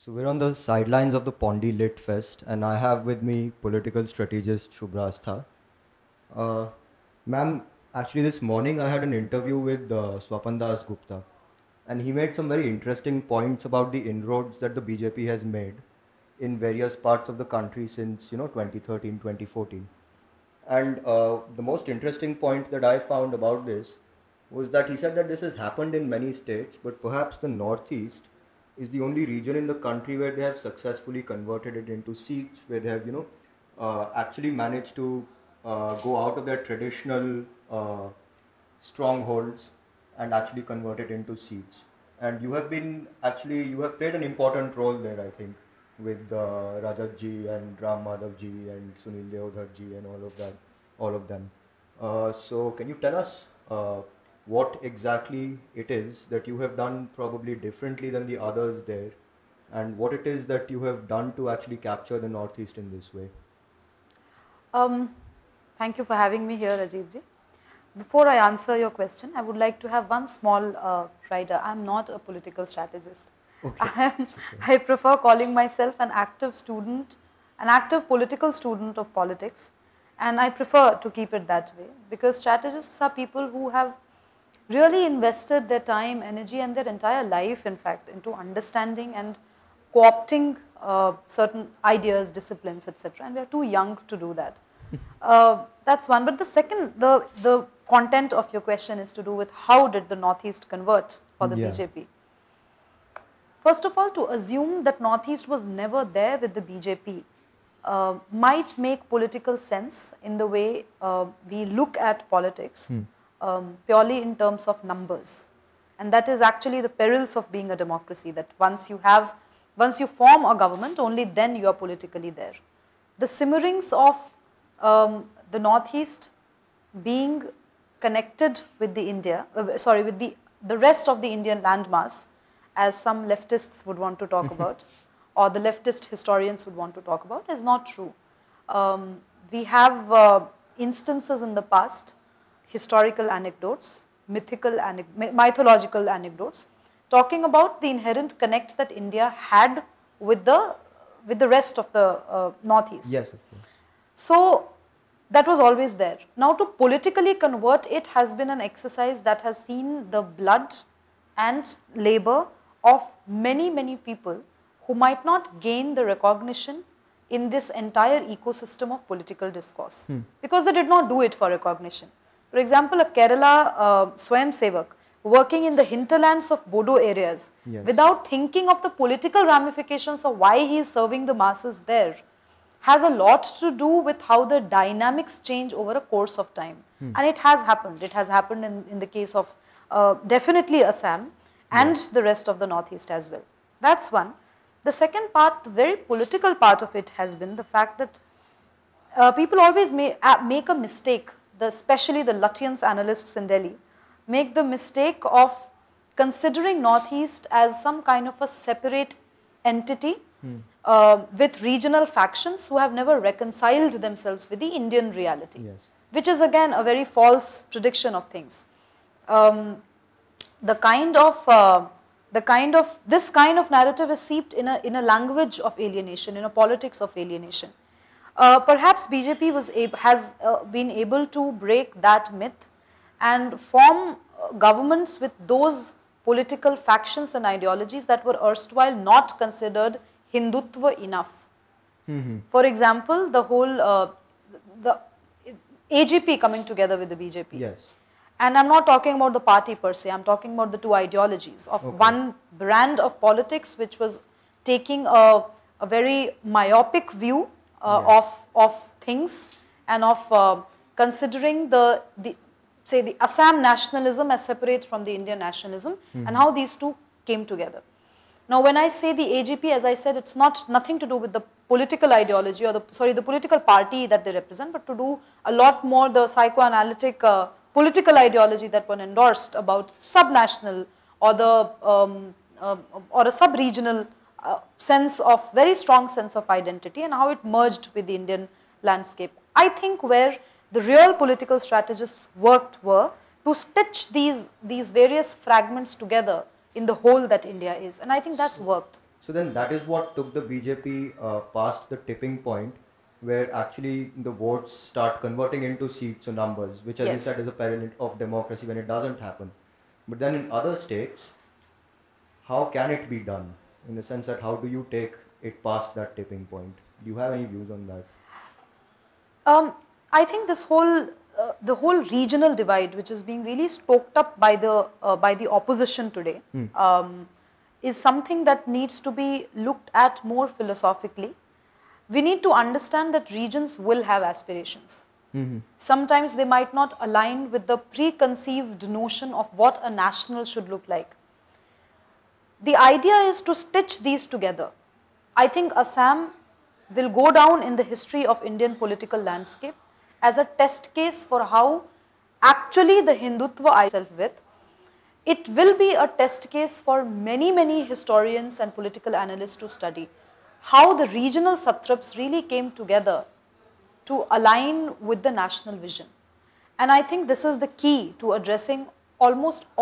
So we're on the sidelines of the Pondi Lit Fest, and I have with me political strategist Shubhrastha. Uh, Ma'am, actually this morning I had an interview with Swapan Das Gupta, and he made some very interesting points about the inroads that the BJP has made in various parts of the country since 2013, 2014. And the most interesting point that I found about this was that he said that this has happened in many states, but perhaps the Northeast is the only region in the country where they have successfully converted it into seats, where they have, actually managed to go out of their traditional strongholds and actually convert it into seats. And you have played an important role there, I think, with Rajat ji and Ram Madhav ji and Sunil Deodhar ji and all of them. So can you tell us what exactly it is that you have done probably differently than the others there, and what it is that you have done to actually capture the Northeast in this way? Um, Thank you for having me here, Ajit ji. Before I answer your question, I would like to have one small rider. I'm not a political strategist. Okay. I prefer calling myself an active student, an active political student of politics, and I prefer to keep it that way because strategists are people who have really invested their time, energy, and their entire life, in fact, into understanding and co-opting certain ideas, disciplines, etc. And we are too young to do that. That's one. But the second, the content of your question is to do with how did the Northeast convert for the BJP. First of all, to assume that Northeast was never there with the BJP might make political sense in the way we look at politics purely in terms of numbers. And that is actually the perils of being a democracy, that once you form a government, only then you are politically there. The simmerings of the Northeast being connected with the with the rest of the Indian landmass, as some leftists would want to talk about, or the leftist historians would want to talk about, is not true. We have instances in the past, historical anecdotes, mythological anecdotes, talking about the inherent connect that India had with the rest of the Northeast. Yes, of course. So that was always there. Now to politically convert it has been an exercise that has seen the blood and labor of many, many people who might not gain the recognition in this entire ecosystem of political discourse because they did not do it for recognition. For example, a Kerala Swayam Sevak working in the hinterlands of Bodo areas without thinking of the political ramifications of why he is serving the masses there has a lot to do with how the dynamics change over a course of time. And it has happened. It has happened in the case of definitely Assam and the rest of the Northeast as well. That's one. The second part, the very political part of it has been the fact that people always make a mistake, especially the Lutyens analysts in Delhi, make the mistake of considering Northeast as some kind of a separate entity with regional factions who have never reconciled themselves with the Indian reality, which is again a very false prediction of things. This kind of narrative is seeped in a language of alienation, in a politics of alienation. Perhaps BJP has been able to break that myth and form governments with those political factions and ideologies that were erstwhile not considered Hindutva enough. For example, the whole the AGP coming together with the BJP. Yes. And I'm not talking about the party per se, I'm talking about the two ideologies of one brand of politics which was taking a very myopic view of things and of considering the Assam nationalism as separate from the Indian nationalism and how these two came together. Now when I say the AGP, as I said, it's nothing to do with the political ideology or the political party that they represent, but to do a lot more the psychoanalytic political ideology that one endorsed about subnational or or a sub-regional very strong sense of identity and how it merged with the Indian landscape. I think where the real political strategists worked were to stitch these various fragments together in the whole that India is, and I think that's worked. So then that is what took the BJP past the tipping point where actually the votes start converting into seats or numbers, which as you said Yes. is a peril of democracy when it doesn't happen. But then in other states, how can it be done? In the sense that how do you take it past that tipping point? Do you have any views on that? Um, I think the whole regional divide, which is being really stoked up by the opposition today, is something that needs to be looked at more philosophically. We need to understand that regions will have aspirations. Sometimes they might not align with the preconceived notion of what a national should look like. The idea is to stitch these together. I think Assam will go down in the history of Indian political landscape as a test case for how actually the Hindutva I itself with. It will be a test case for many, many historians and political analysts to study how the regional satraps really came together to align with the national vision. And I think this is the key to addressing almost all